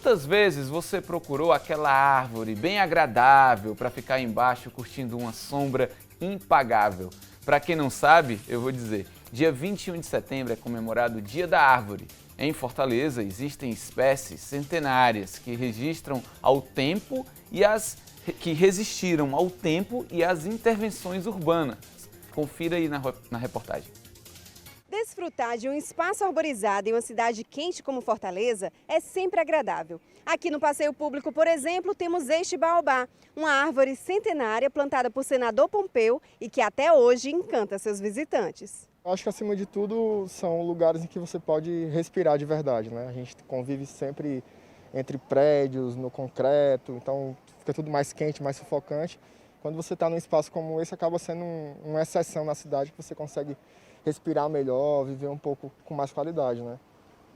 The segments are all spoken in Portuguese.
Quantas vezes você procurou aquela árvore bem agradável para ficar embaixo curtindo uma sombra impagável? Para quem não sabe, eu vou dizer, dia 21 de setembro é comemorado o Dia da Árvore. Em Fortaleza existem espécies centenárias que registram ao tempo e que resistiram ao tempo e às intervenções urbanas. Confira aí na reportagem. Desfrutar de um espaço arborizado em uma cidade quente como Fortaleza é sempre agradável. Aqui no passeio público, por exemplo, temos este baobá, uma árvore centenária plantada por senador Pompeu e que até hoje encanta seus visitantes. Acho que, acima de tudo, são lugares em que você pode respirar de verdade, né? A gente convive sempre entre prédios, no concreto, então fica tudo mais quente, mais sufocante. Quando você está num espaço como esse, acaba sendo uma exceção na cidade, que você consegue respirar melhor, viver um pouco com mais qualidade, né?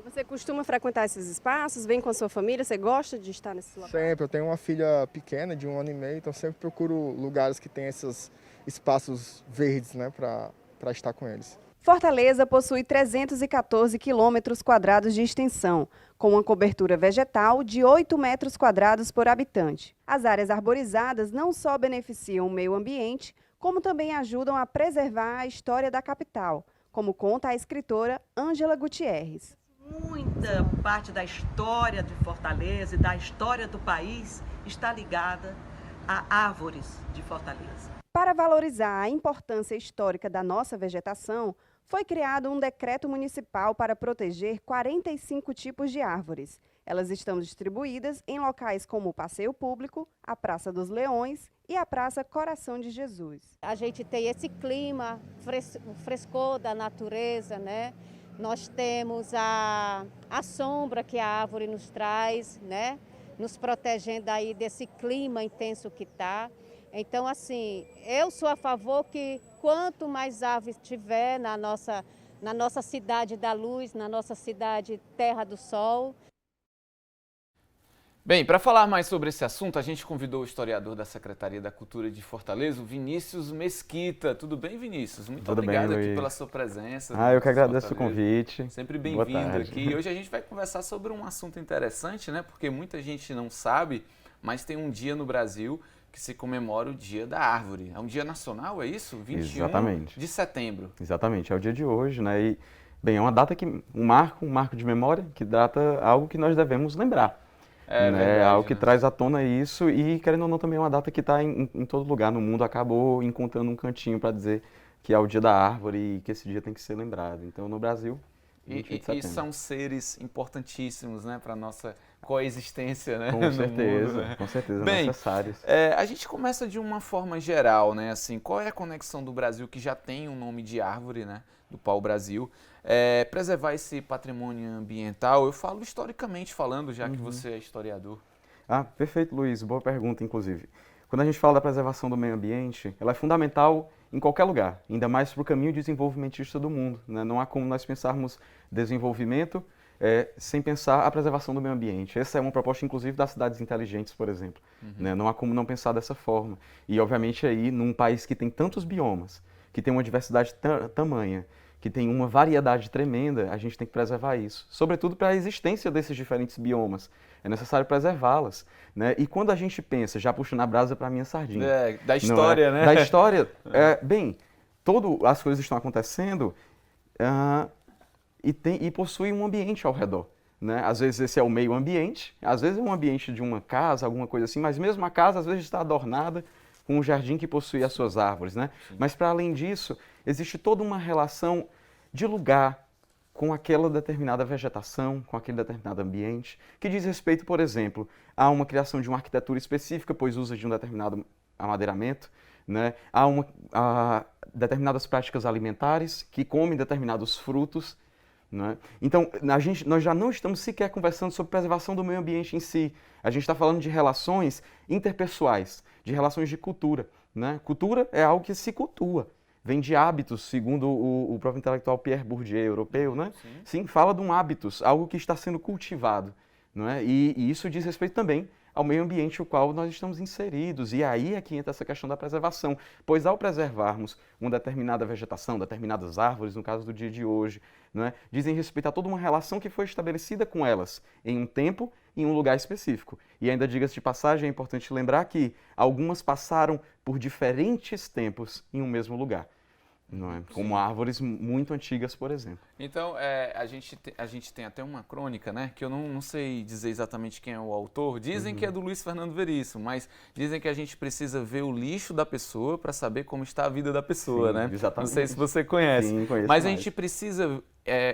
Você costuma frequentar esses espaços? Vem com a sua família? Você gosta de estar nesses locais? Sempre. Eu tenho uma filha pequena, de 1 ano e meio, então sempre procuro lugares que tem esses espaços verdes, né, para estar com eles. Fortaleza possui 314 quilômetros quadrados de extensão, com uma cobertura vegetal de 8 metros quadrados por habitante. As áreas arborizadas não só beneficiam o meio ambiente, como também ajudam a preservar a história da capital, como conta a escritora Ângela Gutierrez. Muita parte da história de Fortaleza e da história do país está ligada a árvores de Fortaleza. Para valorizar a importância histórica da nossa vegetação, foi criado um decreto municipal para proteger 45 tipos de árvores. Elas estão distribuídas em locais como o Passeio Público, a Praça dos Leões e a Praça Coração de Jesus. A gente tem esse clima, o frescor da natureza, né? Nós temos a sombra que a árvore nos traz, né? Nos protegendo aí desse clima intenso que está. Então, assim, eu sou a favor que quanto mais árvores tiver na nossa cidade da luz, na nossa cidade Terra do Sol. Bem, para falar mais sobre esse assunto, a gente convidou o historiador da Secretaria da Cultura de Fortaleza, o Vinícius Mesquita. Tudo bem, Vinícius? Muito obrigado aqui pela sua presença. Eu que agradeço o convite. Sempre bem-vindo aqui. E hoje a gente vai conversar sobre um assunto interessante, né? Porque muita gente não sabe, mas tem um dia no Brasil que se comemora o Dia da Árvore. É um dia nacional, é isso? 21 de setembro. Exatamente, é o dia de hoje, né? E, bem, é uma data que, um marco de memória, que data algo que nós devemos lembrar. É né? verdade, Algo que né? traz à tona isso e, querendo ou não, também é uma data que está em todo lugar no mundo, acabou encontrando um cantinho para dizer que é o Dia da Árvore e que esse dia tem que ser lembrado. Então, no Brasil, 28 de setembro. E são seres importantíssimos, né, para a nossa coexistência, né, Com certeza, no mundo, né? com certeza, Bem, necessários. a gente começa de uma forma geral, né, assim, qual é a conexão do Brasil, que já tem um nome de árvore, né, do pau-brasil, preservar esse patrimônio ambiental? Eu falo historicamente falando, já que você é historiador. Perfeito, Luiz, boa pergunta, inclusive. Quando a gente fala da preservação do meio ambiente, ela é fundamental em qualquer lugar, ainda mais para o caminho desenvolvimentista do mundo, né? Não há como nós pensarmos desenvolvimento sem pensar a preservação do meio ambiente. Essa é uma proposta, inclusive, das cidades inteligentes, por exemplo. Né? Não há como não pensar dessa forma. E, obviamente, aí, num país que tem tantos biomas, que tem uma diversidade tamanha, que tem uma variedade tremenda, a gente tem que preservar isso. Sobretudo para a existência desses diferentes biomas. É necessário preservá-las. Né? E quando a gente pensa, já puxando a brasa para a minha sardinha... Da história, né? Da história. Bem, as coisas estão acontecendo e possuem um ambiente ao redor. Né? Às vezes esse é o meio ambiente, às vezes é um ambiente de uma casa, alguma coisa assim, mas mesmo a casa às vezes está adornada com um jardim que possui as suas árvores. Né? Mas para além disso, existe toda uma relação de lugar com aquela determinada vegetação, com aquele determinado ambiente, que diz respeito, por exemplo, a uma criação de uma arquitetura específica, pois usa de um determinado amadeiramento, né? Há determinadas práticas alimentares que comem determinados frutos. Né? Então, nós já não estamos sequer conversando sobre preservação do meio ambiente em si. A gente está falando de relações interpessoais, de relações de cultura. Né? Cultura é algo que se cultua. Vem de hábitos, segundo o próprio intelectual Pierre Bourdieu, europeu, né? Sim, fala de um hábitos, algo que está sendo cultivado. Não é? E isso diz respeito também ao meio ambiente o qual nós estamos inseridos. E aí é que entra essa questão da preservação, pois ao preservarmos uma determinada vegetação, determinadas árvores, no caso do dia de hoje, não é, dizem respeito a toda uma relação que foi estabelecida com elas em um tempo e em um lugar específico. E ainda, diga-se de passagem, é importante lembrar que algumas passaram por diferentes tempos em um mesmo lugar. Não é? Como árvores muito antigas, por exemplo. Então, a gente tem até uma crônica, né? Que eu não sei dizer exatamente quem é o autor. Dizem que é do Luiz Fernando Veríssimo, mas dizem que a gente precisa ver o lixo da pessoa para saber como está a vida da pessoa, Sim, né? exatamente. Não sei se você conhece. Sim, conheço mas a mais. gente precisa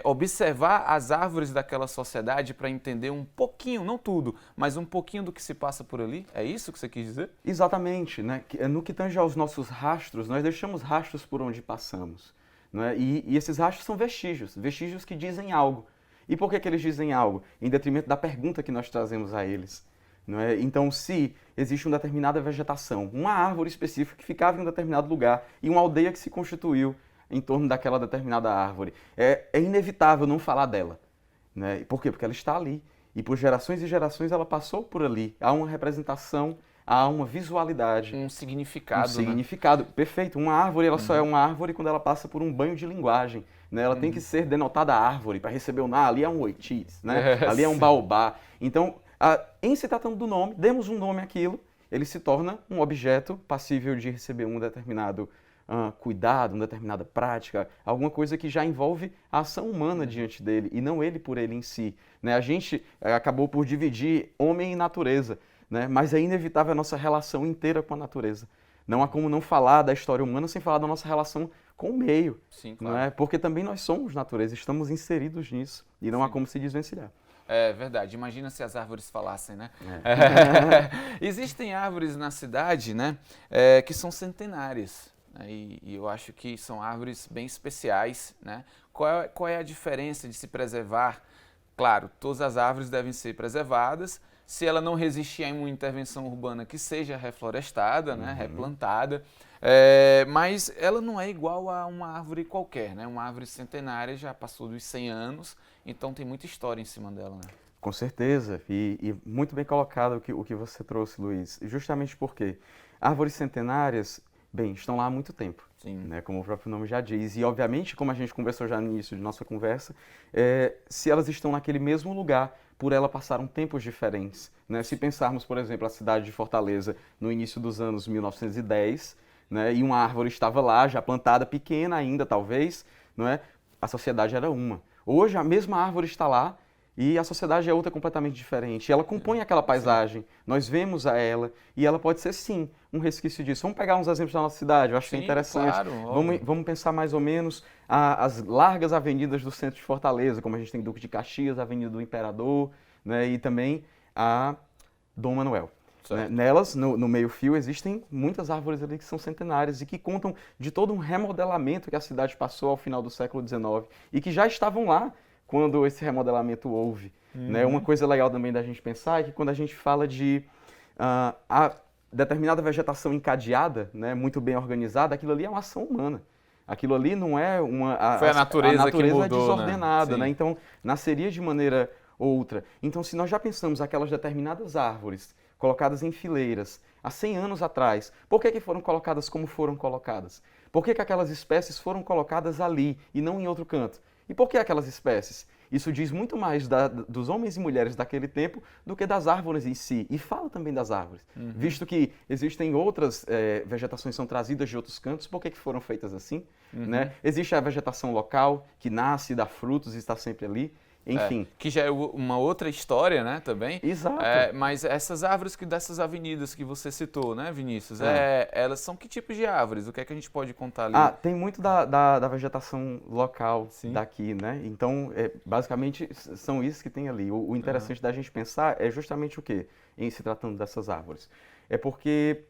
observar as árvores daquela sociedade para entender um pouquinho, não tudo, mas um pouquinho do que se passa por ali. É isso que você quis dizer? Exatamente, né? No que tange aos nossos rastros, nós deixamos rastros por onde passamos, não é? E esses rastros são vestígios que dizem algo. E por que eles dizem algo? Em detrimento da pergunta que nós trazemos a eles. Não é? Então, se existe uma determinada vegetação, uma árvore específica que ficava em um determinado lugar e uma aldeia que se constituiu em torno daquela determinada árvore, é inevitável não falar dela. Né? Por quê? Porque ela está ali. E por gerações e gerações ela passou por ali. Há uma representação, há uma visualidade. Um significado, Um significado. Perfeito. Uma árvore, ela só é uma árvore quando ela passa por um banho de linguagem. Né? Ela tem que ser denotada árvore para receber o ali é um oitis, né? Ali é um baobá. Então, em se tratando do nome, demos um nome àquilo, ele se torna um objeto passível de receber um determinado cuidado, uma determinada prática, alguma coisa que já envolve a ação humana diante dele e não ele por ele em si. Né? A gente acabou por dividir homem e natureza, né? Mas é inevitável a nossa relação inteira com a natureza. Não há como não falar da história humana sem falar da nossa relação com o meio. Sim, claro. Não é? Porque também nós somos natureza, estamos inseridos nisso e não há como se desvencilhar. É verdade, imagina se as árvores falassem, né? Existem árvores na cidade, né, que são centenárias. E eu acho que são árvores bem especiais, né? Qual é a diferença de se preservar? Claro, todas as árvores devem ser preservadas. Se ela não resistir a uma intervenção urbana que seja reflorestada, né, replantada, mas ela não é igual a uma árvore qualquer, né? Uma árvore centenária já passou dos 100 anos, então tem muita história em cima dela, né? Com certeza, e muito bem colocado o que você trouxe, Luiz. Justamente porque árvores centenárias, bem, estão lá há muito tempo, né, como o próprio nome já diz. E, obviamente, como a gente conversou já no início de nossa conversa, se elas estão naquele mesmo lugar, por ela passaram tempos diferentes. Né? Se pensarmos, por exemplo, a cidade de Fortaleza no início dos anos 1910, né, e uma árvore estava lá, já plantada, pequena ainda, talvez, não é? A sociedade era uma. Hoje, a mesma árvore está lá, e a sociedade é outra completamente diferente. Ela compõe aquela paisagem, nós vemos a ela, e ela pode ser, sim, um resquício disso. Vamos pegar uns exemplos da nossa cidade, eu acho que é interessante. Claro, vamos pensar mais ou menos as largas avenidas do centro de Fortaleza, como a gente tem Duque de Caxias, a Avenida do Imperador, né, e também a Dom Manuel. Né? Nelas, no meio-fio, existem muitas árvores ali que são centenárias e que contam de todo um remodelamento que a cidade passou ao final do século XIX e que já estavam lá quando esse remodelamento houve. Né? Uma coisa legal também da gente pensar é que quando a gente fala de a determinada vegetação encadeada, né, muito bem organizada, aquilo ali é uma ação humana. Aquilo ali não é uma... Foi a natureza que mudou, é desordenada, né? Né? Então, nasceria de maneira outra. Então, se nós já pensamos aquelas determinadas árvores colocadas em fileiras há 100 anos atrás, por que foram colocadas como foram colocadas? Por que aquelas espécies foram colocadas ali e não em outro canto? E por que aquelas espécies? Isso diz muito mais dos homens e mulheres daquele tempo do que das árvores em si. E fala também das árvores. Visto que existem outras vegetações que são trazidas de outros cantos, por que foram feitas assim? Né? Existe a vegetação local, que nasce, dá frutos e está sempre ali. Enfim. Que já é uma outra história, né, também. Exato. Mas essas árvores dessas avenidas que você citou, né, Vinícius, elas são que tipos de árvores? O que é que a gente pode contar ali? Tem muito da vegetação local daqui, né? Então, basicamente, são isso que tem ali. O interessante da gente pensar é justamente o quê? Em se tratando dessas árvores. É porque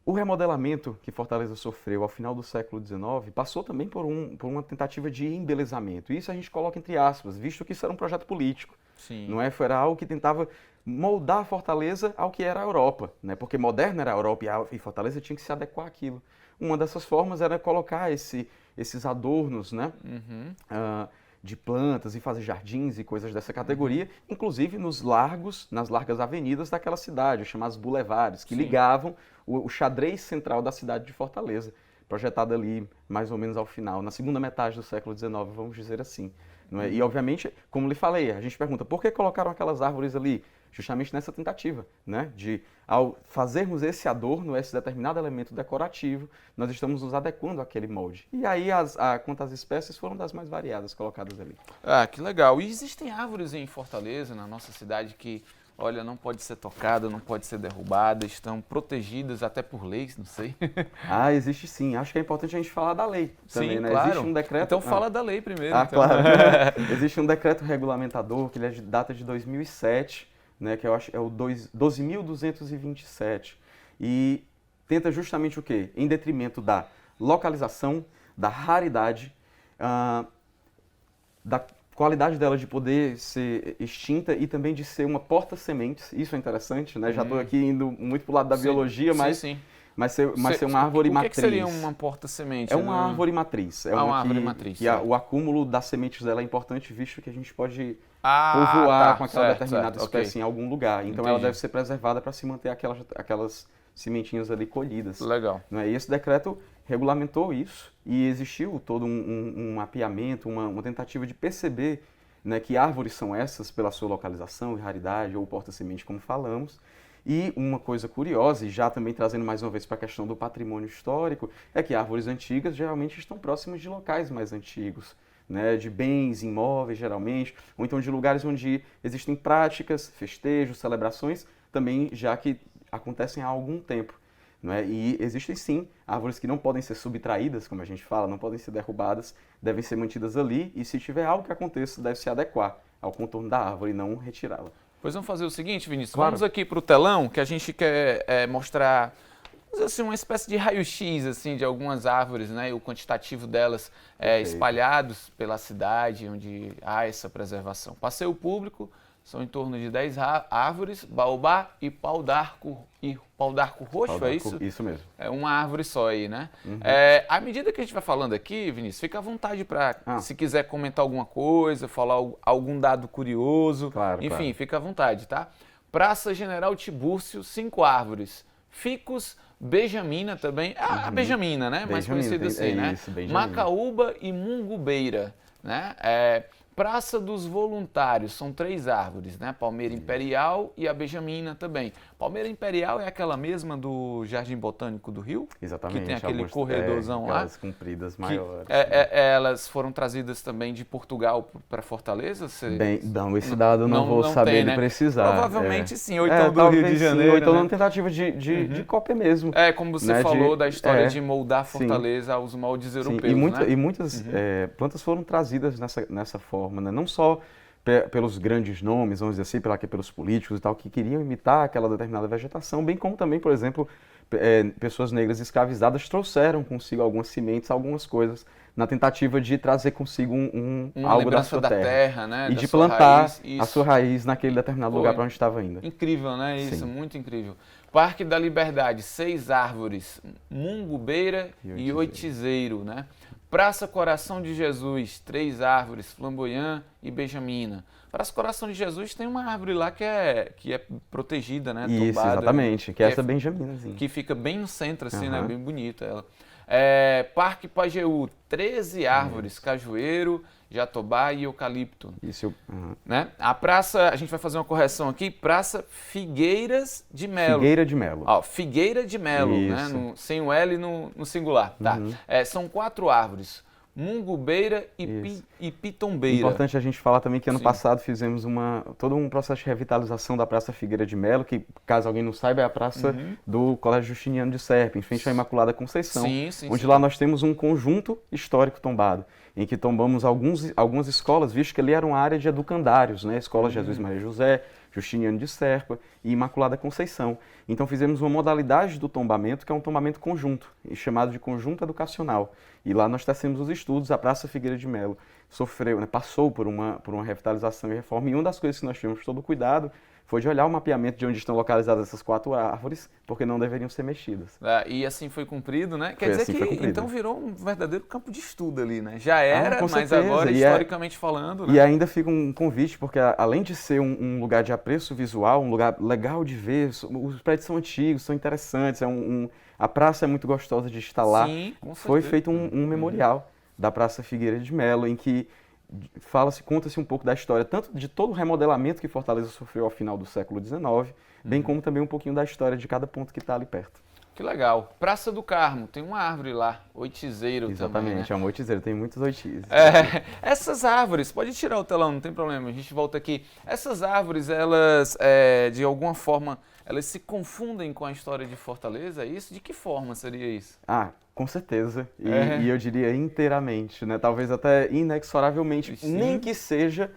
o remodelamento que Fortaleza sofreu ao final do século XIX passou também por uma tentativa de embelezamento. Isso a gente coloca entre aspas, visto que isso era um projeto político. Não é? Era algo que tentava moldar Fortaleza ao que era a Europa, né? Porque moderna era a Europa e Fortaleza tinha que se adequar àquilo. Uma dessas formas era colocar esses adornos, né? de plantas e fazer jardins e coisas dessa categoria, inclusive nos largos, nas largas avenidas daquela cidade, chamados bulevares, que ligavam o xadrez central da cidade de Fortaleza, projetado ali mais ou menos ao final, na segunda metade do século XIX, vamos dizer assim. Não é? E, obviamente, como lhe falei, a gente pergunta, por que colocaram aquelas árvores ali? Justamente nessa tentativa, né? De, ao fazermos esse adorno, esse determinado elemento decorativo, nós estamos nos adequando àquele molde. E aí, quanto às espécies, foram das mais variadas colocadas ali. Ah, que legal. E existem árvores em Fortaleza, na nossa cidade, que, olha, não pode ser tocada, não pode ser derrubada, estão protegidas até por leis, não sei. Ah, existe sim. Acho que é importante a gente falar da lei também, Sim, né? claro. Existe um decreto... Então fala da lei primeiro. Ah, então. claro. Existe um decreto regulamentador, que ele é de data de 2007, né, que eu acho é o 12.227, e tenta justamente o quê? Em detrimento da localização, da raridade, da qualidade dela de poder ser extinta e também de ser uma porta-sementes. Isso é interessante, né? Já estou aqui indo muito para o lado da biologia, mas... Sim. Mas ser uma árvore matriz. O que seria uma porta-semente? É uma árvore matriz. É uma árvore matriz. E o acúmulo das sementes dela é importante, visto que a gente pode povoar com aquela determinada espécie em algum lugar. Então Entendi. ela deve ser preservada para se manter aquelas sementinhas ali colhidas. Legal. Não é? E esse decreto regulamentou isso e existiu todo um mapeamento, uma tentativa de perceber, né, que árvores são essas pela sua localização e raridade, ou porta-semente, como falamos. E uma coisa curiosa, e já também trazendo mais uma vez para a questão do patrimônio histórico, é que árvores antigas geralmente estão próximas de locais mais antigos, né, de bens imóveis geralmente, ou então de lugares onde existem práticas, festejos, celebrações, também já que acontecem há algum tempo. Não é? E existem sim árvores que não podem ser subtraídas, como a gente fala, não podem ser derrubadas, devem ser mantidas ali, e se tiver algo que aconteça, deve se adequar ao contorno da árvore e não retirá-la. Pois vamos fazer o seguinte, Vinícius, Claro. Vamos aqui para o telão, que a gente quer mostrar, vamos dizer assim, uma espécie de raio-x assim, de algumas árvores, né, e o quantitativo delas espalhados pela cidade, onde há essa preservação. Passeio público, são em torno de 10 árvores, baobá e pau-d'arco roxo, é isso? Isso mesmo. É uma árvore só aí, né? À medida que a gente vai falando aqui, Vinícius, fica à vontade para, se quiser comentar alguma coisa, falar algum dado curioso. Claro, enfim, claro. fica à vontade, tá? Praça General Tibúrcio, 5 árvores. Ficus, Benjamina também. A Benjamina, né? Mais Benjamina, conhecido assim, né? isso, Benjamina. Macaúba e Mungubeira, né? Praça dos Voluntários, são 3 árvores, né? Palmeira Imperial e a Benjamina também. Palmeira Imperial é aquela mesma do Jardim Botânico do Rio? Exatamente. Que tem aquele corredorzão lá. Aquelas compridas maiores. Elas foram trazidas também de Portugal para Fortaleza? Bem, não, esse dado eu não vou saber tem, de né? precisar. Provavelmente sim, ou então do Rio de sim, Janeiro. ou então né? uma tentativa de cópia mesmo. Como você né, falou da história de moldar Fortaleza aos moldes europeus, né? E muitas plantas foram trazidas nessa forma, né? Não só pelos grandes nomes, vamos dizer assim, pelos políticos e tal, que queriam imitar aquela determinada vegetação, bem como também, por exemplo, pessoas negras escravizadas trouxeram consigo algumas sementes, algumas coisas, na tentativa de trazer consigo algo da sua terra, né? E de plantar a sua raiz naquele determinado lugar para onde estava indo. Incrível, né? Isso, Sim. muito incrível. Parque da Liberdade, 6 árvores, Mungubeira e Oitizeiro, né? Praça Coração de Jesus, 3 árvores, Flamboyant e Benjamina. Praça Coração de Jesus tem uma árvore lá que é protegida, né? Isso, tombada, exatamente, que é essa Benjaminazinha. Que fica bem no centro, assim, né? Bem bonita ela. Parque Pajeú, 13 árvores, cajueiro, jatobá e eucalipto. Isso. Né? A praça, a gente vai fazer uma correção aqui, Praça Figueiras de Melo. Figueira de Melo. Figueira de Melo, né? Sem o L no singular. Tá. São 4 árvores, Mungubeira e Pitombeira. Importante a gente falar também que ano passado fizemos todo um processo de revitalização da Praça Figueira de Melo, que, caso alguém não saiba, é a praça do Colégio Justiniano de Serpa, em frente à Imaculada Conceição, onde lá nós temos um conjunto histórico tombado, em que tombamos algumas escolas, visto que ali era uma área de educandários, né? Escola Jesus Maria José, Justiniano de Serpa e Imaculada Conceição. Então fizemos uma modalidade do tombamento, que é um tombamento conjunto, chamado de conjunto educacional. E lá nós tecemos os estudos, a Praça Figueira de Melo sofreu, né, passou por uma revitalização e reforma, e uma das coisas que nós tivemos todo o cuidado foi de olhar o mapeamento de onde estão localizadas essas 4 árvores, porque não deveriam ser mexidas. E assim foi cumprido, né? Quer Foi dizer assim, que foi cumprido. então virou um verdadeiro campo de estudo ali, né? Já era, com mas certeza. agora, historicamente falando, né? E ainda fica um convite, porque além de ser um lugar de apreço visual, um lugar legal de ver, os prédios são antigos, são interessantes, a praça é muito gostosa de estar lá. Sim, com Foi certeza. feito um memorial da Praça Figueira de Melo, em que conta-se um pouco da história, tanto de todo o remodelamento que Fortaleza sofreu ao final do século XIX, bem como também um pouquinho da história de cada ponto que está ali perto. Que legal. Praça do Carmo, tem uma árvore lá, oitizeiro também, Exatamente, né? é um oitizeiro, tem muitos oitizes. Essas árvores, pode tirar o telão, não tem problema, a gente volta aqui. Essas árvores, elas, de alguma forma, elas se confundem com a história de Fortaleza, é isso? De que forma seria isso? Com certeza, e eu diria inteiramente, né? Talvez até inexoravelmente, Sim. nem que seja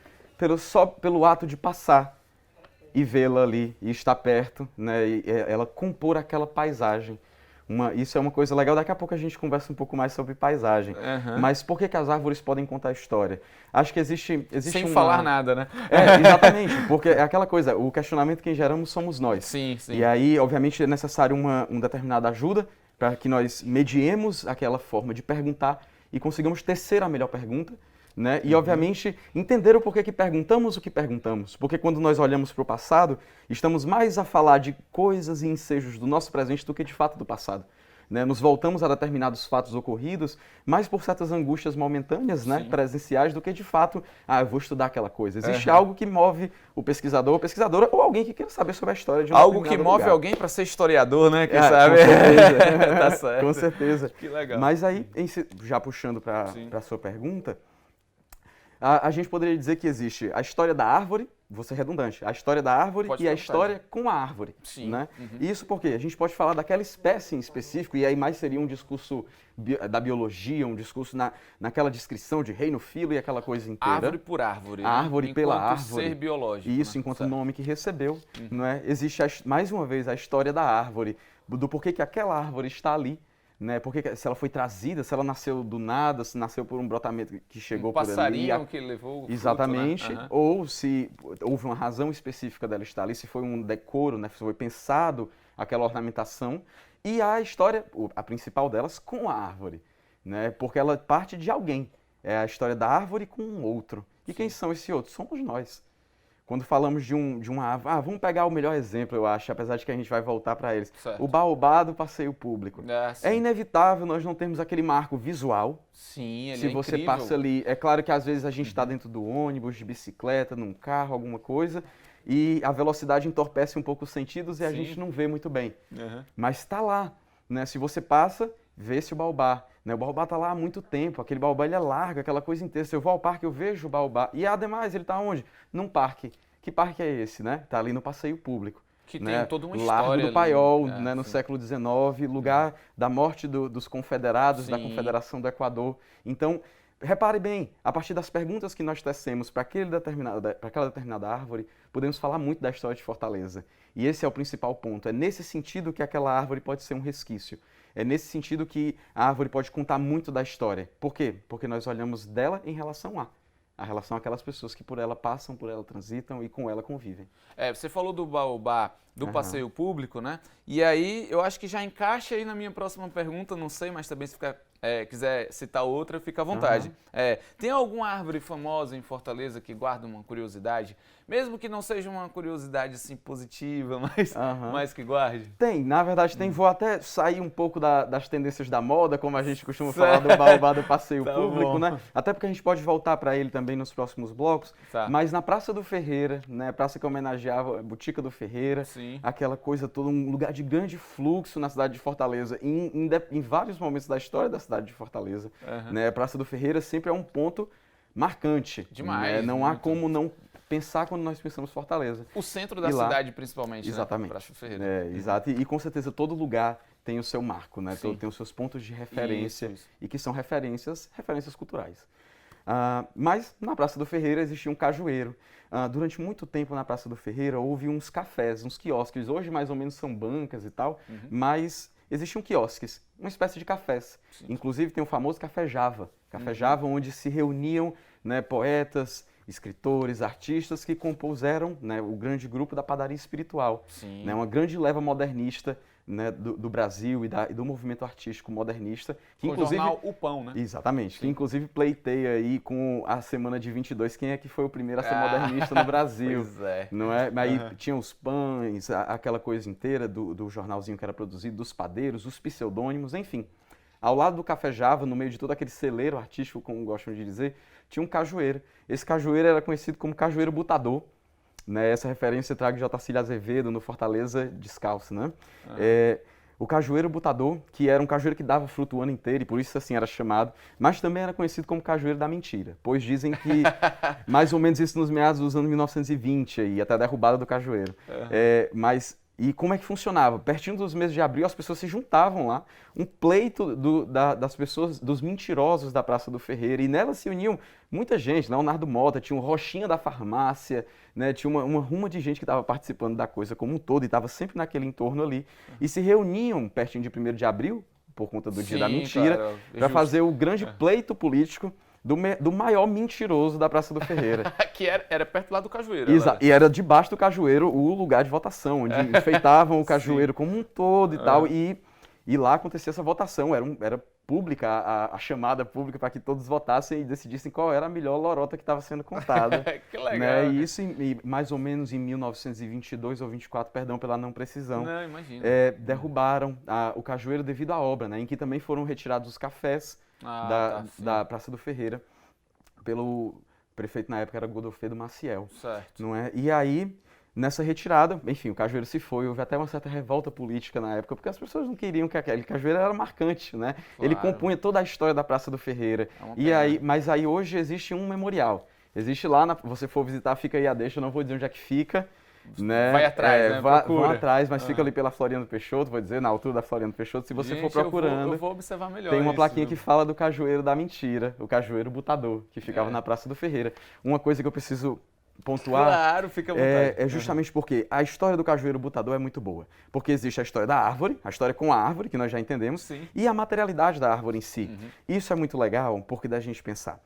só pelo ato de passar e vê-la ali, e estar perto, né? E ela compor aquela paisagem. Isso é uma coisa legal, daqui a pouco a gente conversa um pouco mais sobre paisagem. Mas por que as árvores podem contar história? Acho que existe Sem falar nada, né? Exatamente, porque é aquela coisa, o questionamento quem geramos somos nós. Sim, sim. E aí, obviamente, é necessário uma determinada ajuda para que nós mediemos aquela forma de perguntar e consigamos tecer a melhor pergunta, né? E, obviamente, entender o porquê que perguntamos o que perguntamos. Porque quando nós olhamos para o passado, estamos mais a falar de coisas e ensejos do nosso presente do que de fato do passado. Né? Nos voltamos a determinados fatos ocorridos, mais por certas angústias momentâneas, né? Presenciais, do que de fato, eu vou estudar aquela coisa. Existe algo que move o pesquisador ou pesquisadora, ou alguém que queira saber sobre a história de um algo que move lugar. alguém para ser historiador, né? Quem sabe? Com certeza. Tá certo. Com certeza. Que legal. Mas aí, já puxando para a sua pergunta, a gente poderia dizer que existe a história da árvore, vou ser redundante, a história da árvore e a história com a árvore. Sim. Né? Isso porque a gente pode falar daquela espécie em específico, e aí mais seria um discurso da biologia, um discurso naquela descrição de reino, filo e aquela coisa inteira. Árvore por árvore. A árvore pela enquanto árvore. ser biológico. Isso, né? enquanto o nome que recebeu. Não é? Existe, mais uma vez, a história da árvore, do porquê que aquela árvore está ali. Né? Porque se ela foi trazida, se ela nasceu do nada, se nasceu por um brotamento que chegou por ali. Passarinho que levou o fruto, Exatamente. né? Ou se houve uma razão específica dela estar ali, se foi um decoro, né? Se foi pensado aquela ornamentação. E a história, a principal delas, com a árvore. Né? Porque ela parte de alguém. É a história da árvore com um outro. E quem são esses outros? Somos nós. Quando falamos de uma árvore, vamos pegar o melhor exemplo, eu acho, apesar de que a gente vai voltar para eles. Certo. O baobá do passeio público. É inevitável nós não termos aquele marco visual. Sim, ele Se é você incrível. passa ali, é claro que às vezes a gente está dentro do ônibus, de bicicleta, num carro, alguma coisa, e a velocidade entorpece um pouco os sentidos e a gente não vê muito bem. Mas está lá, né? Se você passa, vê-se o baobá. Né? O baobá está lá há muito tempo, aquele baobá ele é largo, aquela coisa inteira. Se eu vou ao parque, eu vejo o baobá. E ademais, ele está onde? Num parque. Que parque é esse, né? Está ali no passeio público. Que né? tem toda uma Largo história do Paiol, ali. né? No século XIX, lugar da morte dos confederados, da Confederação do Equador. Então, repare bem, a partir das perguntas que nós tecemos para aquela determinada árvore, podemos falar muito da história de Fortaleza. E esse é o principal ponto. É nesse sentido que aquela árvore pode ser um resquício. É nesse sentido que a árvore pode contar muito da história. Por quê? Porque nós olhamos dela em relação a relação àquelas pessoas que por ela passam, por ela transitam e com ela convivem. Você falou do baobá, do passeio público, né? E aí eu acho que já encaixa aí na minha próxima pergunta, não sei, mas também se quiser citar outra, fica à vontade. Tem alguma árvore famosa em Fortaleza que guarda uma curiosidade? Mesmo que não seja uma curiosidade assim positiva, mas que guarde? Tem, na verdade tem. Vou até sair um pouco das tendências da moda, como a gente costuma falar do baobá do passeio público, né? Até porque a gente pode voltar para ele também nos próximos blocos. Mas na Praça do Ferreira, né? Praça que homenageava a Botica do Ferreira, aquela coisa toda, um lugar de grande fluxo na cidade de Fortaleza, em vários momentos da história da cidade de Fortaleza. Né? A Praça do Ferreira sempre é um ponto marcante. Demais. Né? Não há como não pensar quando nós pensamos Fortaleza. O centro da cidade, principalmente, exatamente. Né? Praça do Ferreira. Exato. E com certeza todo lugar tem o seu marco, né? Tem os seus pontos de referência e que são referências culturais. Mas na Praça do Ferreira existia um cajueiro. Durante muito tempo na Praça do Ferreira houve uns cafés, uns quiosques. Hoje mais ou menos são bancas e tal, mas existiam quiosques, uma espécie de cafés. Inclusive tem o famoso Café Java. Café Java, onde se reuniam né, poetas, escritores, artistas que compuseram, né, o grande grupo da padaria espiritual, né, uma grande leva modernista, né, do Brasil e do movimento artístico modernista. Que o inclusive, jornal O Pão, né? Exatamente, Sim. que inclusive pleiteia aí com a semana de 22, quem é que foi o primeiro a ser modernista no Brasil. Pois é. Não é? Mas aí tinha os pães, aquela coisa inteira do jornalzinho que era produzido, dos padeiros, os pseudônimos, enfim. Ao lado do Café Java, no meio de todo aquele celeiro artístico, como gostam de dizer, tinha um cajueiro. Esse cajueiro era conhecido como Cajueiro Butador, né? Essa referência eu trago de Otacílio Azevedo, no Fortaleza Descalço, né? O Cajueiro Butador, que era um cajueiro que dava fruto o ano inteiro, e por isso assim era chamado, mas também era conhecido como Cajueiro da Mentira, pois dizem que mais ou menos isso nos meados dos anos 1920, aí, até a derrubada do cajueiro. E como é que funcionava? Pertinho dos meses de abril, as pessoas se juntavam lá, um pleito das pessoas, dos mentirosos da Praça do Ferreira, e nela se uniam muita gente, Leonardo Mota, tinha o Rochinha da farmácia, né, tinha uma ruma de gente que estava participando da coisa como um todo, e estava sempre naquele entorno ali, e se reuniam pertinho de 1º de abril, por conta do Dia da Mentira, para fazer o grande pleito político do maior mentiroso da Praça do Ferreira. Que era perto lá do cajueiro. Exato. E era debaixo do cajueiro o lugar de votação, onde enfeitavam o cajueiro como um todo e tal. E lá acontecia essa votação. Era pública, a chamada pública para que todos votassem e decidissem qual era a melhor lorota que estava sendo contada. Que legal. Né? E isso mais ou menos em 1922 ou 24, perdão pela não precisão. Não, imagina. Derrubaram o cajueiro devido à obra, né? Em que também foram retirados os cafés da Praça do Ferreira, pelo prefeito na época era Godofredo Maciel. Certo. Não é? E aí, nessa retirada, enfim, o cajueiro se foi, houve até uma certa revolta política na época, porque as pessoas não queriam que aquele cajueiro era marcante, né? Claro. Ele compunha toda a história da Praça do Ferreira. Mas aí hoje existe um memorial. Existe lá, você for visitar, fica aí a deixa, eu não vou dizer onde é que fica. Né? Vai atrás, né? Vão atrás, mas fica ali pela Floriano Peixoto, vou dizer, na altura da Floriano Peixoto, se você for procurando. Eu vou observar melhor. Tem uma isso, plaquinha viu? que fala do Cajueiro da Mentira, o Cajueiro Butador, que ficava na Praça do Ferreira. Uma coisa que eu preciso pontuar Claro, fica à vontade. é justamente porque a história do Cajueiro Butador é muito boa. Porque existe a história da árvore, a história com a árvore, que nós já entendemos, Sim. e a materialidade da árvore em si. Isso é muito legal, porque dá a gente pensar.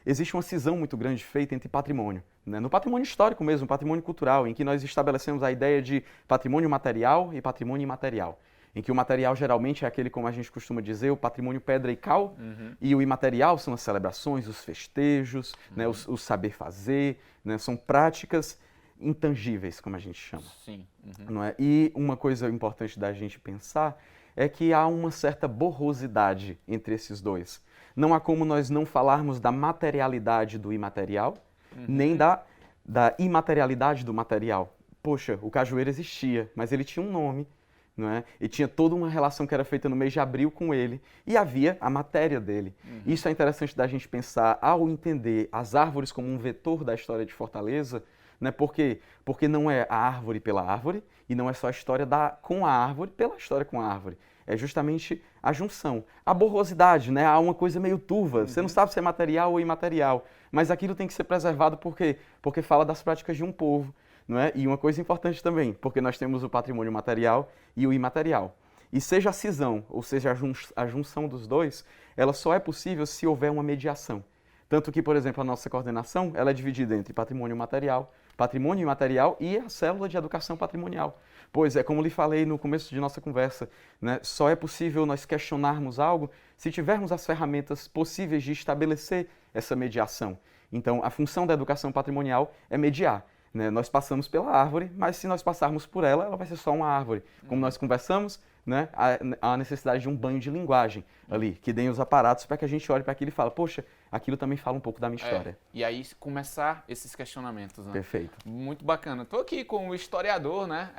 Existe uma cisão muito grande feita entre patrimônio, né? No patrimônio histórico mesmo, patrimônio cultural, em que nós estabelecemos a ideia de patrimônio material e patrimônio imaterial. Em que o material geralmente é aquele, como a gente costuma dizer, o patrimônio pedra e cal, e o imaterial são as celebrações, os festejos, né, o saber fazer, né, são práticas intangíveis, como a gente chama. Sim. Não é? E uma coisa importante da gente pensar é que há uma certa borrosidade entre esses dois. Não há como nós não falarmos da materialidade do imaterial, nem da imaterialidade do material. Poxa, o cajueiro existia, mas ele tinha um nome, não é? E tinha toda uma relação que era feita no mês de abril com ele, e havia a matéria dele. Isso é interessante da gente pensar ao entender as árvores como um vetor da história de Fortaleza, né? Por quê? Porque não é a árvore pela árvore, e não é só a história com a árvore pela história com a árvore. É justamente a junção. A borrosidade, né? Há uma coisa meio turva. Você não sabe se é material ou imaterial. Mas aquilo tem que ser preservado por quê? Porque fala das práticas de um povo. Não é? E uma coisa importante também, porque nós temos o patrimônio material e o imaterial. E seja a cisão, ou seja a junção dos dois, ela só é possível se houver uma mediação. Tanto que, por exemplo, a nossa coordenação ela é dividida entre patrimônio material, patrimônio imaterial e a célula de educação patrimonial. Pois é, como lhe falei no começo de nossa conversa, né, só é possível nós questionarmos algo se tivermos as ferramentas possíveis de estabelecer essa mediação. Então, a função da educação patrimonial é mediar. Né? Nós passamos pela árvore, mas se nós passarmos por ela, ela vai ser só uma árvore. Como nós conversamos, né, há a necessidade de um banho de linguagem ali, que deem os aparatos para que a gente olhe para aquilo e fale, poxa, aquilo também fala um pouco da minha história. E aí começar esses questionamentos, né? Perfeito. Muito bacana. Estou aqui com o historiador, né?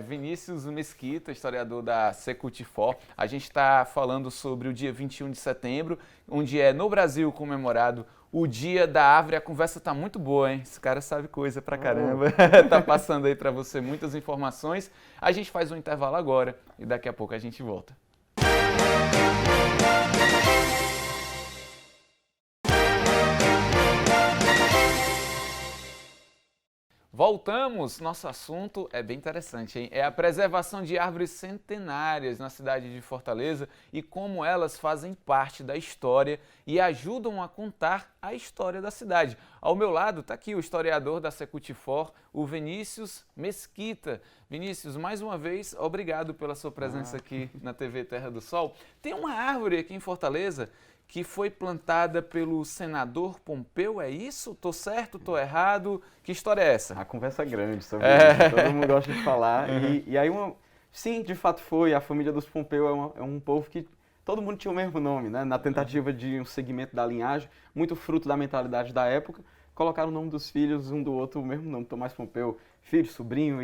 Vinícius Mesquita, historiador da Secutifor. A gente está falando sobre o dia 21 de setembro, onde é no Brasil comemorado o Dia da Árvore. A conversa tá muito boa, hein? Esse cara sabe coisa pra caramba. Tá passando aí pra você muitas informações. A gente faz um intervalo agora e daqui a pouco a gente volta. Voltamos, nosso assunto é bem interessante, hein? É a preservação de árvores centenárias na cidade de Fortaleza e como elas fazem parte da história e ajudam a contar a história da cidade. Ao meu lado está aqui o historiador da Secutifor, o Vinícius Mesquita. Vinícius, mais uma vez, obrigado pela sua presença aqui na TV Terra do Sol. Tem uma árvore aqui em Fortaleza que foi plantada pelo senador Pompeu, é isso? Tô certo, tô errado? Que história é essa? A conversa é grande sobre isso, todo mundo gosta de falar. E aí, sim, de fato foi, a família dos Pompeu é um povo que todo mundo tinha o mesmo nome, né? Na tentativa de um segmento da linhagem, muito fruto da mentalidade da época, colocaram o nome dos filhos um do outro, o mesmo nome, Tomás Pompeu, filho, sobrinho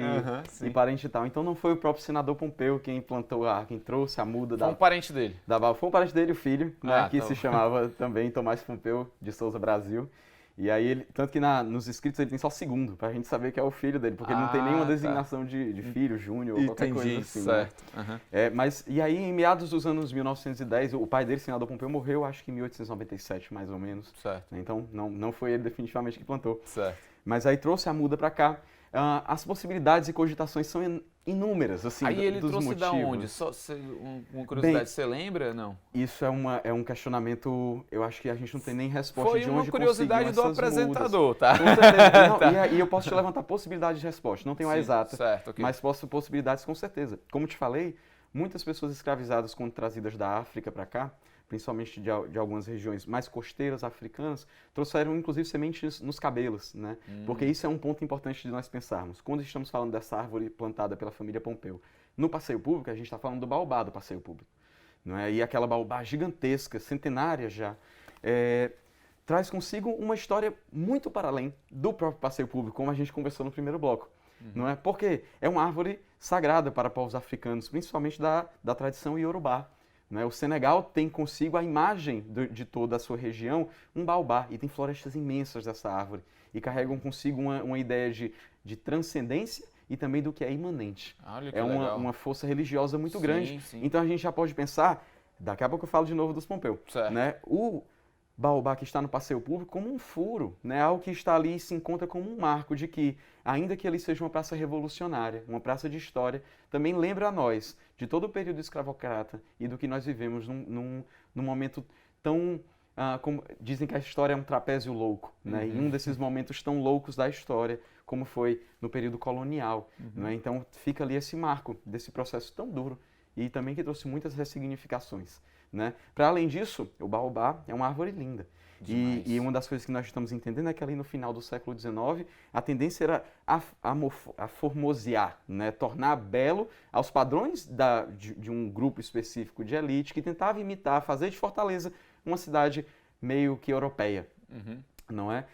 e parente e tal. Então não foi o próprio senador Pompeu quem plantou quem trouxe a muda Foi um parente dele. Foi um parente dele, o filho, né, que se chamava também Tomás Pompeu de Souza Brasil. E aí, tanto que nos escritos ele tem só segundo, pra gente saber que é o filho dele, porque ele não tem nenhuma designação de filho, júnior ou qualquer coisa assim. Certo. Né? E aí, em meados dos anos 1910, o pai dele, senador Pompeu, morreu, acho que em 1897, mais ou menos. Certo. Então, não foi ele definitivamente que plantou. Certo. Mas aí trouxe a muda pra cá. As possibilidades e cogitações são inúmeras, assim, aí ele dos trouxe motivos. da onde? Só uma curiosidade, você lembra? Não. Isso é um questionamento, eu acho que a gente não tem nem resposta Foi de onde uma curiosidade do apresentador, mudas. tá? Com certeza. Não, e eu posso te levantar possibilidades de resposta, não tenho a exata, certo, okay. mas possibilidades com certeza. Como te falei, muitas pessoas escravizadas quando trazidas da África para cá, principalmente de algumas regiões mais costeiras africanas, trouxeram inclusive sementes nos cabelos, né? Porque isso é um ponto importante de nós pensarmos. Quando estamos falando dessa árvore plantada pela família Pompeu, no passeio público, a gente está falando do baobá do passeio público. Não é? E aquela baobá gigantesca, centenária já, traz consigo uma história muito para além do próprio passeio público, como a gente conversou no primeiro bloco. Não é? Porque é uma árvore sagrada para povos africanos, principalmente da tradição iorubá. O Senegal tem consigo a imagem de toda a sua região, um baobá, e tem florestas imensas dessa árvore, e carregam consigo uma ideia de transcendência e também do que é imanente. Olha que legal. Uma força religiosa muito grande. Sim. Então a gente já pode pensar, daqui a pouco eu falo de novo dos Pompeu, né? O baobá que está no passeio público como um furo, né? Algo que está ali e se encontra como um marco de que, ainda que ali seja uma praça revolucionária, uma praça de história, também lembra a nós de todo o período escravocrata e do que nós vivemos num momento tão... como dizem que a história é um trapézio louco, né? E um desses momentos tão loucos da história, como foi no período colonial. Né? Então fica ali esse marco desse processo tão duro e também que trouxe muitas ressignificações. Né? Para além disso, o baobá é uma árvore linda. E uma das coisas que nós estamos entendendo é que ali no final do século XIX, a tendência era a formosear, né? Tornar belo aos padrões de um grupo específico de elite que tentava imitar, fazer de Fortaleza uma cidade meio que europeia, não é?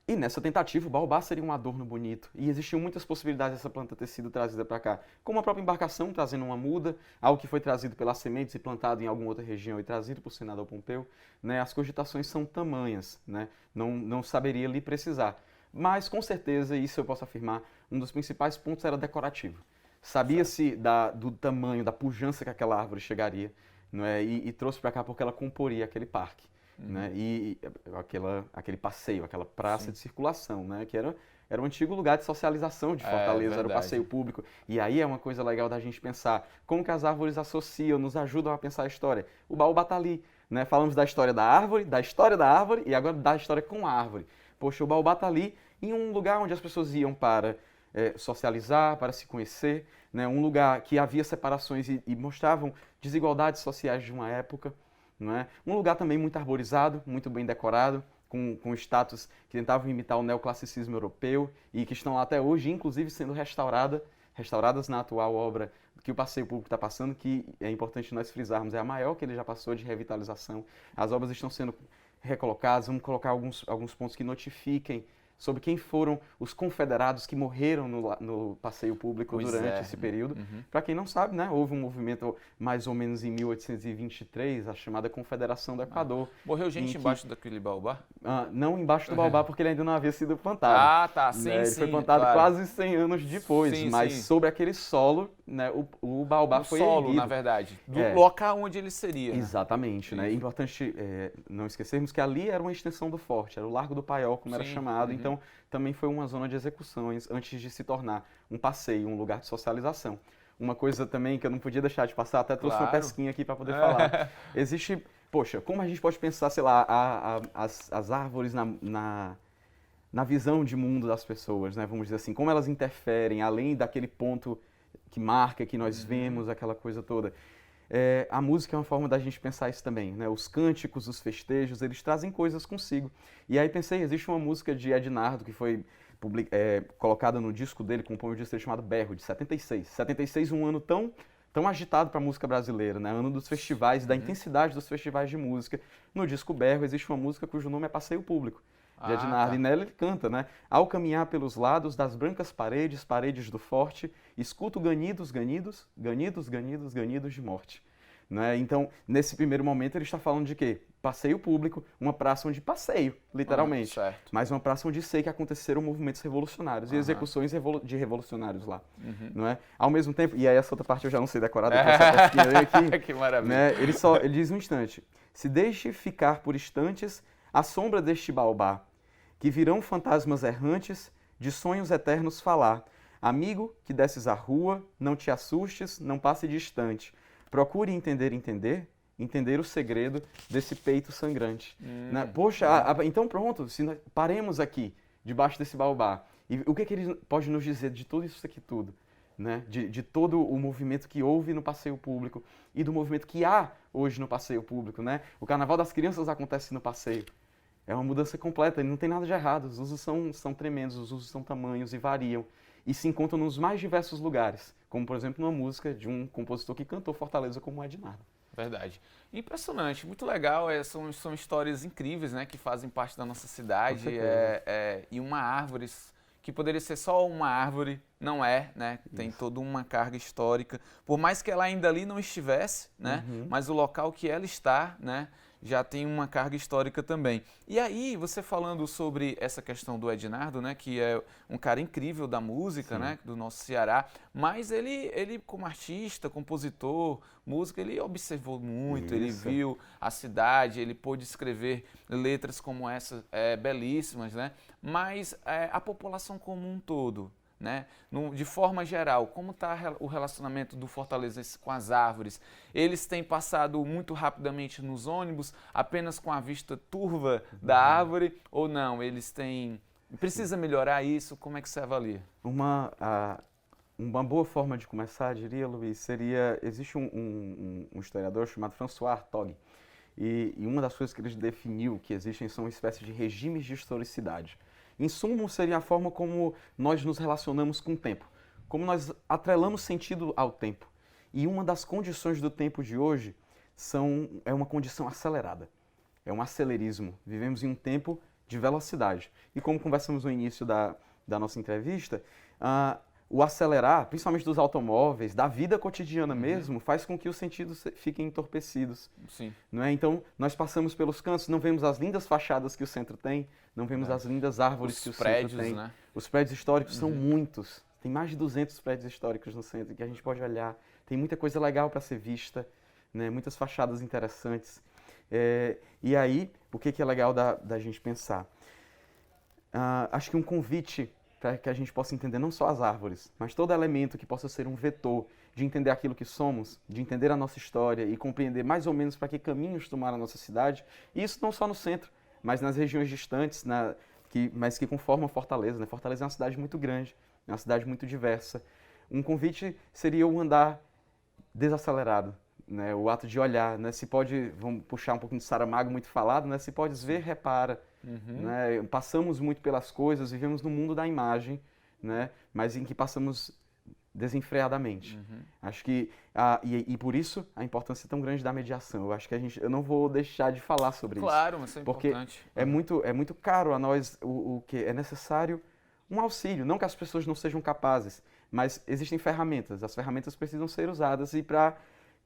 E nessa tentativa, o baobá seria um adorno bonito. E existiam muitas possibilidades dessa planta ter sido trazida para cá. Como a própria embarcação trazendo uma muda, algo que foi trazido pelas sementes e plantado em alguma outra região e trazido por senador Pompeu. Né? As cogitações são tamanhas, né? Não saberia lhe precisar. Mas, com certeza, isso eu posso afirmar, um dos principais pontos era decorativo. Sabia-se do tamanho, da pujança que aquela árvore chegaria, não é? E trouxe para cá porque ela comporia aquele parque. Né? E aquele passeio, aquela praça de circulação, né? Que era um antigo lugar de socialização de Fortaleza, era o passeio público. E aí é uma coisa legal da gente pensar como que as árvores associam, nos ajudam a pensar a história. O baobá está ali, né? Falamos da história da árvore e agora da história com a árvore. Poxa, o baobá está ali em um lugar onde as pessoas iam para socializar, para se conhecer, né? Um lugar que havia separações e mostravam desigualdades sociais de uma época. Não é? Um lugar também muito arborizado, muito bem decorado, com estátuas que tentavam imitar o neoclassicismo europeu e que estão lá até hoje, inclusive sendo restauradas na atual obra que o passeio público está passando, que é importante nós frisarmos, é a maior que ele já passou de revitalização. As obras estão sendo recolocadas, vamos colocar alguns pontos que notifiquem sobre quem foram os confederados que morreram no passeio público durante esse período. Para quem não sabe, né, houve um movimento mais ou menos em 1823, a chamada Confederação do Equador. Morreu gente embaixo daquele baobá? Não embaixo do baobá, porque ele ainda não havia sido plantado. Tá, sim, né? Ele sim. Foi plantado claro. quase 100 anos depois, mas sobre aquele solo, né, o baobá foi solo, erguido. na verdade, do local onde ele seria. Né? Exatamente. Né? É importante não esquecermos que ali era uma extensão do forte, era o Largo do Paiol, como era chamado. Então, também foi uma zona de execuções antes de se tornar um passeio, um lugar de socialização. Uma coisa também que eu não podia deixar de passar, até trouxe uma pesquinha aqui para poder falar. Existe, poxa, como a gente pode pensar, sei lá, as árvores na visão de mundo das pessoas, né? Vamos dizer assim, como elas interferem, além daquele ponto que marca, que nós vemos, aquela coisa toda. A música é uma forma da gente pensar isso também, né? Os cânticos, os festejos, eles trazem coisas consigo. E aí pensei, existe uma música de Ednardo que foi colocada no disco dele, compõe um disco dele chamado Berro, de 76. 76, um ano tão agitado para a música brasileira, né? Ano dos festivais, da intensidade dos festivais de música. No disco Berro existe uma música cujo nome é Passeio Público, de Ednardo. E nela ele canta, né? Ao caminhar pelos lados das brancas paredes, paredes do forte, escuto ganidos, ganidos, ganidos, ganidos, ganidos de morte. Né? Então, nesse primeiro momento, ele está falando de quê? Passeio público, uma praça onde passeio, literalmente. Mas uma praça onde sei que aconteceram movimentos revolucionários e execuções de revolucionários lá. Não é? Ao mesmo tempo, e aí essa outra parte eu já não sei decorar, depois essa pesquisa aqui. Que maravilha. Né? Ele diz um instante, se deixe ficar por instantes à sombra deste baobá, que virão fantasmas errantes de sonhos eternos falar. Amigo, que desces à rua, não te assustes, não passe distante. Procure entender o segredo desse peito sangrante. Né? Poxa, então pronto, paremos aqui, debaixo desse baobá. E o que ele pode nos dizer de tudo isso aqui tudo? Né? De todo o movimento que houve no passeio público e do movimento que há hoje no passeio público. Né? O Carnaval das Crianças acontece no passeio. É uma mudança completa, não tem nada de errado. Os usos são tremendos, os usos são tamanhos e variam. E se encontram nos mais diversos lugares, como, por exemplo, numa música de um compositor que cantou Fortaleza como Ednardo. Verdade. Impressionante, muito legal. São histórias incríveis, né, que fazem parte da nossa cidade. E uma árvore que poderia ser só uma árvore, não é, né? Tem toda uma carga histórica. Por mais que ela ainda ali não estivesse, né? Mas o local que ela está, né? Já tem uma carga histórica também. E aí, você falando sobre essa questão do Ednardo, né, que é um cara incrível da música, né, do nosso Ceará, mas ele como artista, compositor, músico, ele observou muito, ele viu a cidade, ele pôde escrever letras como essa, belíssimas, né, mas a população como um todo, né? De forma geral, como está o relacionamento do fortalezense com as árvores? Eles têm passado muito rapidamente nos ônibus, apenas com a vista turva da árvore, ou não? Eles têm... Precisa melhorar isso? Como é que você avalia? Uma boa forma de começar, diria, Luiz, seria... Existe um historiador chamado François Hartog, e uma das coisas que ele definiu que existem são uma espécie de regimes de historicidade. Em suma, seria a forma como nós nos relacionamos com o tempo, como nós atrelamos sentido ao tempo. E uma das condições do tempo de hoje é uma condição acelerada, é um acelerismo. Vivemos em um tempo de velocidade. E como conversamos no início da nossa entrevista, o acelerar, principalmente dos automóveis, da vida cotidiana mesmo, faz com que os sentidos fiquem entorpecidos. Sim. Não é? Então, nós passamos pelos cantos, não vemos as lindas fachadas que o centro tem, não vemos as lindas árvores que o centro tem. Né? Os prédios históricos são muitos. Tem mais de 200 prédios históricos no centro que a gente pode olhar. Tem muita coisa legal para ser vista, né? Muitas fachadas interessantes. E aí, o que é legal da gente pensar? Acho que um convite para que a gente possa entender não só as árvores, mas todo elemento que possa ser um vetor de entender aquilo que somos, de entender a nossa história e compreender mais ou menos para que caminhos tomar a nossa cidade. E isso não só no centro, mas nas regiões distantes, mas que conformam Fortaleza. Né? Fortaleza é uma cidade muito grande, é uma cidade muito diversa. Um convite seria o andar desacelerado, né? O ato de olhar. Né? Vamos puxar um pouquinho de Saramago, muito falado, né? Se podes ver, repara. Né? Passamos muito pelas coisas, vivemos no mundo da imagem, né? Mas em que passamos desenfreadamente. Acho que, e por isso a importância tão grande da mediação. Eu acho que eu não vou deixar de falar sobre isso. Claro, mas isso é porque importante. É muito caro a nós o que é necessário um auxílio, não que as pessoas não sejam capazes, mas existem ferramentas. As ferramentas precisam ser usadas e para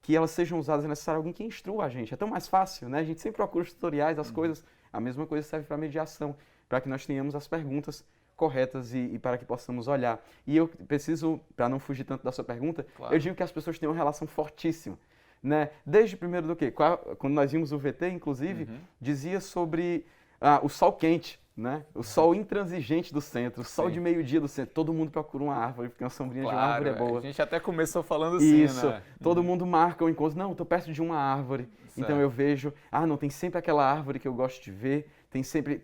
que elas sejam usadas é necessário alguém que instrua a gente. É tão mais fácil, né? A gente sempre procura os tutoriais, as coisas. A mesma coisa serve para a mediação, para que nós tenhamos as perguntas corretas e para que possamos olhar. E eu preciso, para não fugir tanto da sua pergunta, eu digo que as pessoas têm uma relação fortíssima. Né? Desde primeiro do quê? Quando nós vimos o VT, inclusive, dizia sobre o sol quente. né? O sol intransigente do centro, o sol de meio-dia do centro. Todo mundo procura uma árvore, porque uma sombrinha de uma árvore é boa. A gente até começou falando assim, Isso, né? todo mundo marca o encontro. Não, estou perto de uma árvore, então eu vejo, não, tem sempre aquela árvore que eu gosto de ver,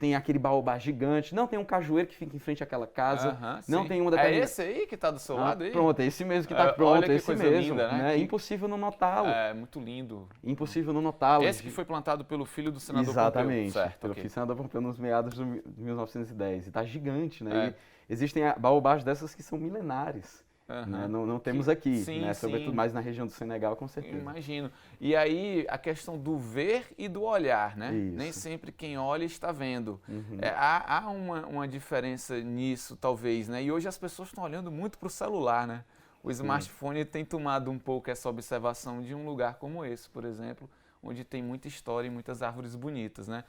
tem aquele baobá gigante, não, tem um cajueiro que fica em frente àquela casa, não, sim. tem uma determinada... É esse aí que está do seu lado aí? Pronto, é esse mesmo que está pronto, olha que esse coisa mesmo, linda, né? É impossível não notá-lo. É, muito lindo. Impossível não notá-lo. Esse que foi plantado pelo filho do senador Exatamente, Pompeu. Certo, pelo filho do senador Pompeu nos meados de 1910. E está gigante, né? É. E existem baobás dessas que são milenares. Né? Não temos aqui, sim, né? sim. Sobretudo mais na região do Senegal, com certeza. Imagino. E aí a questão do ver e do olhar, né? Isso. Nem sempre quem olha está vendo. Uhum. Há uma diferença nisso, talvez, né? E hoje as pessoas estão olhando muito para o celular, né? O smartphone tem tomado um pouco essa observação de um lugar como esse, por exemplo, onde tem muita história e muitas árvores bonitas, né?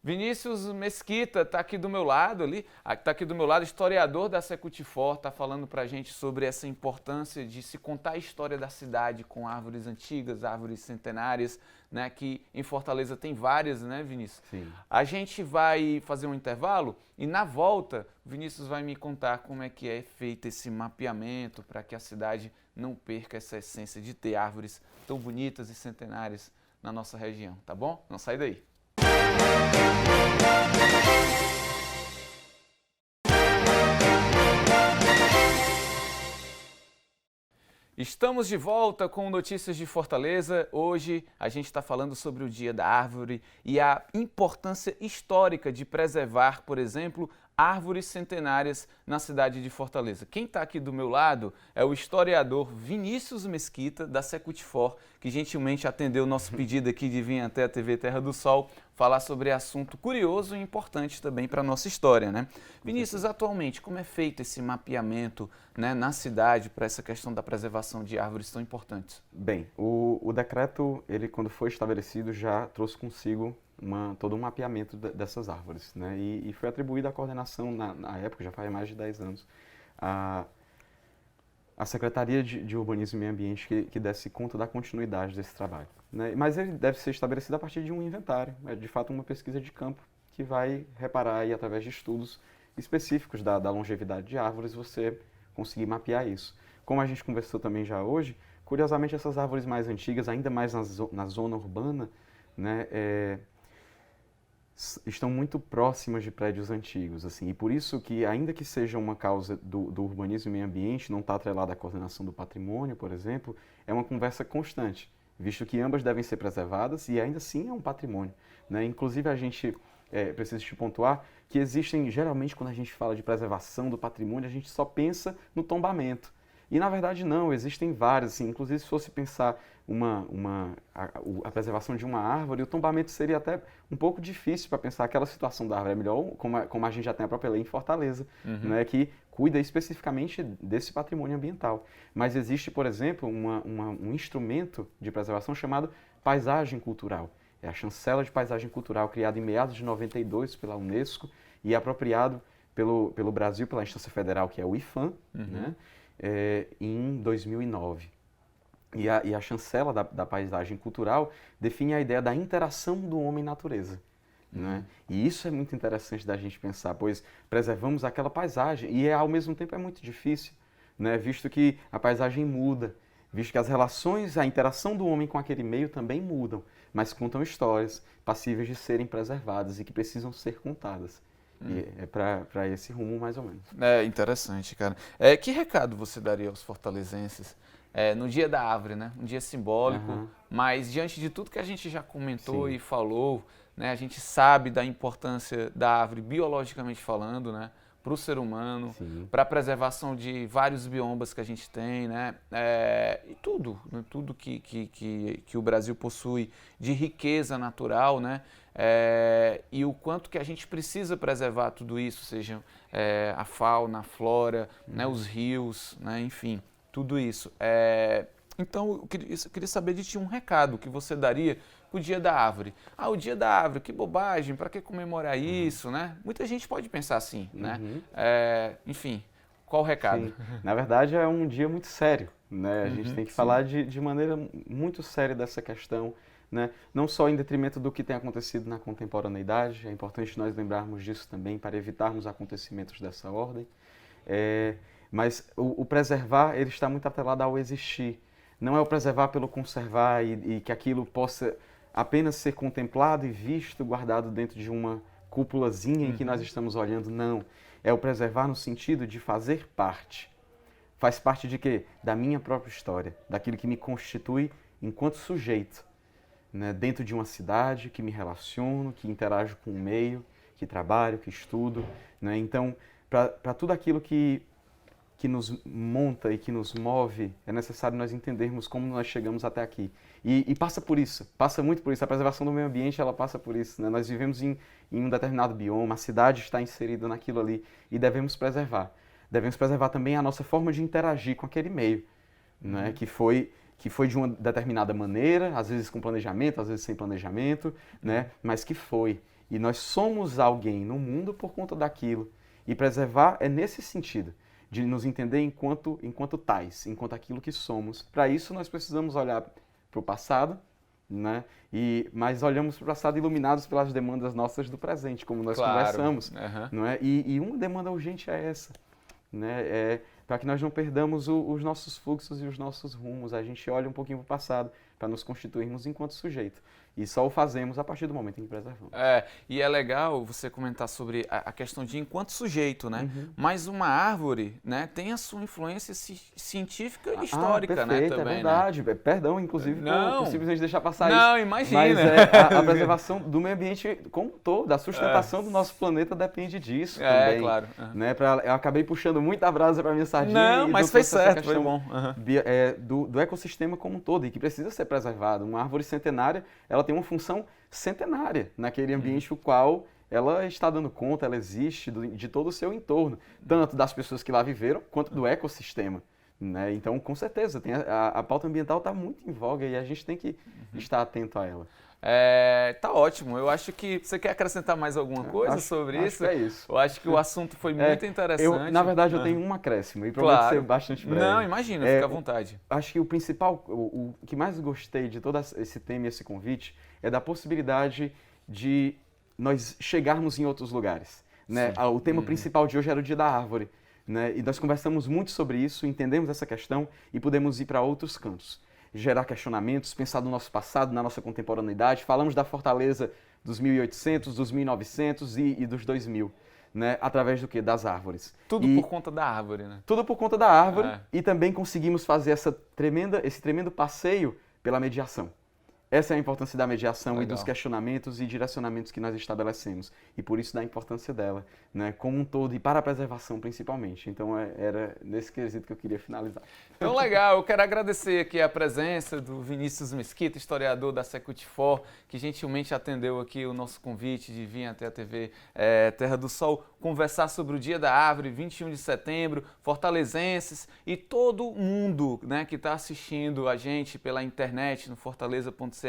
Vinícius Mesquita está aqui do meu lado historiador da Secutifor, está falando para a gente sobre essa importância de se contar a história da cidade com árvores antigas, árvores centenárias, né, que em Fortaleza tem várias, né, Vinícius? Sim. A gente vai fazer um intervalo e na volta Vinícius vai me contar como é que é feito esse mapeamento para que a cidade não perca essa essência de ter árvores tão bonitas e centenárias na nossa região, tá bom? Não sai daí. Estamos de volta com Notícias de Fortaleza. Hoje a gente está falando sobre o Dia da Árvore e a importância histórica de preservar, por exemplo, árvores centenárias na cidade de Fortaleza. Quem está aqui do meu lado é o historiador Vinícius Mesquita, da Secutifor, que gentilmente atendeu o nosso pedido aqui de vir até a TV Terra do Sol falar sobre assunto curioso e importante também para a nossa história, né? Vinícius, atualmente, como é feito esse mapeamento, né, na cidade para essa questão da preservação de árvores tão importantes? Bem, o decreto, ele quando foi estabelecido, já trouxe consigo todo um mapeamento dessas árvores, né? E foi atribuída à coordenação, na época, já faz mais de 10 anos, a Secretaria de Urbanismo e Meio Ambiente que desse conta da continuidade desse trabalho, né? Mas ele deve ser estabelecido a partir de um inventário, de fato uma pesquisa de campo que vai reparar aí, através de estudos específicos da longevidade de árvores, você conseguir mapear isso. Como a gente conversou também já hoje, curiosamente essas árvores mais antigas, ainda mais na zona urbana, né, estão muito próximas de prédios antigos, assim, e por isso que, ainda que seja uma causa do urbanismo e meio ambiente, não está atrelada à coordenação do patrimônio, por exemplo, é uma conversa constante, visto que ambas devem ser preservadas e ainda assim é um patrimônio, né? Inclusive a gente precisa te pontuar que existem, geralmente quando a gente fala de preservação do patrimônio, a gente só pensa no tombamento. E na verdade não, existem várias, assim, inclusive se fosse pensar a preservação de uma árvore, o tombamento seria até um pouco difícil para pensar aquela situação da árvore. É melhor, como a gente já tem a própria lei em Fortaleza, né, que cuida especificamente desse patrimônio ambiental. Mas existe, por exemplo, um instrumento de preservação chamado paisagem cultural. É a chancela de paisagem cultural, criada em meados de 92 pela Unesco e apropriado pelo Brasil, pela instância federal, que é o IPHAN, né? Em 2009. E a chancela da paisagem cultural define a ideia da interação do homem e natureza. Né? E isso é muito interessante da gente pensar, pois preservamos aquela paisagem e ao mesmo tempo é muito difícil, né? Visto que a paisagem muda, visto que as relações, a interação do homem com aquele meio também mudam, mas contam histórias passíveis de serem preservadas e que precisam ser contadas. E é para esse rumo, mais ou menos. É interessante, cara. Que recado você daria aos fortalezenses no Dia da Árvore, né? Um dia simbólico, mas diante de tudo que a gente já comentou e falou, né? A gente sabe da importância da árvore biologicamente falando, né? Para o ser humano, para a preservação de vários biomas que a gente tem, né? E tudo, né? Tudo que o Brasil possui de riqueza natural, né? E o quanto que a gente precisa preservar tudo isso, seja a fauna, a flora, né? Os rios, né? Enfim, tudo isso. Então, eu queria saber de ti um recado que você daria para o Dia da Árvore. O Dia da Árvore, que bobagem, para que comemorar isso, né? Muita gente pode pensar assim, né? Enfim, qual o recado? Sim. Na verdade, é um dia muito sério, né? A gente tem que falar de maneira muito séria dessa questão né? Não só em detrimento do que tem acontecido na contemporaneidade, é importante nós lembrarmos disso também para evitarmos acontecimentos dessa ordem, mas o preservar, ele está muito atrelado ao existir. Não é o preservar pelo conservar e que aquilo possa apenas ser contemplado e visto, guardado dentro de uma cúpulazinha em que nós estamos olhando, não. É o preservar no sentido de fazer parte. Faz parte de quê? Da minha própria história, daquilo que me constitui enquanto sujeito, né? Dentro de uma cidade, que me relaciono, que interajo com o meio, que trabalho, que estudo, né? Então, para tudo aquilo que nos monta e que nos move, é necessário nós entendermos como nós chegamos até aqui. E passa por isso, passa muito por isso. A preservação do meio ambiente, ela passa por isso, né? Nós vivemos em um determinado bioma, a cidade está inserida naquilo ali e devemos preservar. Devemos preservar também a nossa forma de interagir com aquele meio, né? Que foi de uma determinada maneira, às vezes com planejamento, às vezes sem planejamento, né? Mas que foi. E nós somos alguém no mundo por conta daquilo. E preservar é nesse sentido, de nos entender enquanto tais, enquanto aquilo que somos. Para isso, nós precisamos olhar para o passado, né? Mas olhamos para o passado iluminados pelas demandas nossas do presente, como nós conversamos. Não é? E uma demanda urgente é essa, né? Para que nós não perdamos os nossos fluxos e os nossos rumos. A gente olha um pouquinho para o passado, para nos constituirmos enquanto sujeito. E só o fazemos a partir do momento em que preservamos. E é legal você comentar sobre a questão de enquanto sujeito, né? Mas uma árvore, né, tem a sua influência científica e histórica, perfeito, né? Também, é verdade. Né? Perdão, inclusive, por simplesmente deixar passar isso. Não, imagina. Mas a preservação do meio ambiente como um todo, a sustentação do nosso planeta depende disso também. Claro. Né? Eu acabei puxando muita brasa para minha sardinha. Não, mas fez certo, foi bom. Do ecossistema como um todo e que precisa ser preservado. Uma árvore centenária, ela tem uma função centenária naquele ambiente o qual ela está dando conta, ela existe de todo o seu entorno, tanto das pessoas que lá viveram, quanto do ecossistema. Né? Então, com certeza, a pauta ambiental está muito em voga e a gente tem que estar atento a ela. Tá ótimo. Eu acho que você quer acrescentar mais alguma coisa sobre isso? Acho que é isso. Eu acho que o assunto foi muito interessante. Na verdade, eu tenho um acréscimo e prometo ser bastante breve. Não, imagina, fica à vontade. Acho que o principal, o que mais gostei de todo esse tema e esse convite é da possibilidade de nós chegarmos em outros lugares. Né? O tema principal de hoje era o Dia da Árvore. Né? E nós conversamos muito sobre isso, entendemos essa questão e pudemos ir para outros cantos. Gerar questionamentos, pensar no nosso passado, na nossa contemporaneidade. Falamos da fortaleza dos 1800, dos 1900 e dos 2000, né? Através do quê? Das árvores. Tudo por conta da árvore, né? Tudo por conta da árvore e também conseguimos fazer esse tremendo passeio pela mediação. Essa é a importância da mediação. Legal. E dos questionamentos e direcionamentos que nós estabelecemos. E por isso da importância dela, né, como um todo e para a preservação principalmente. Então era nesse quesito que eu queria finalizar. Então legal, eu quero agradecer aqui a presença do Vinícius Mesquita, historiador da Secult4, que gentilmente atendeu aqui o nosso convite de vir até a TV Terra do Sol conversar sobre o Dia da Árvore, 21 de setembro, fortalezenses e todo mundo, né, que está assistindo a gente pela internet no fortaleza.ce.gov.br.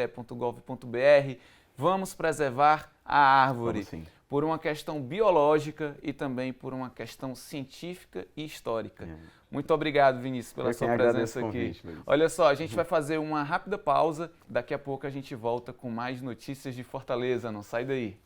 Vamos preservar a árvore por uma questão biológica e também por uma questão científica e histórica. Muito obrigado, Vinícius, pela sua presença aqui. Convite, olha só, a gente vai fazer uma rápida pausa. Daqui a pouco a gente volta com mais notícias de Fortaleza. Não sai daí.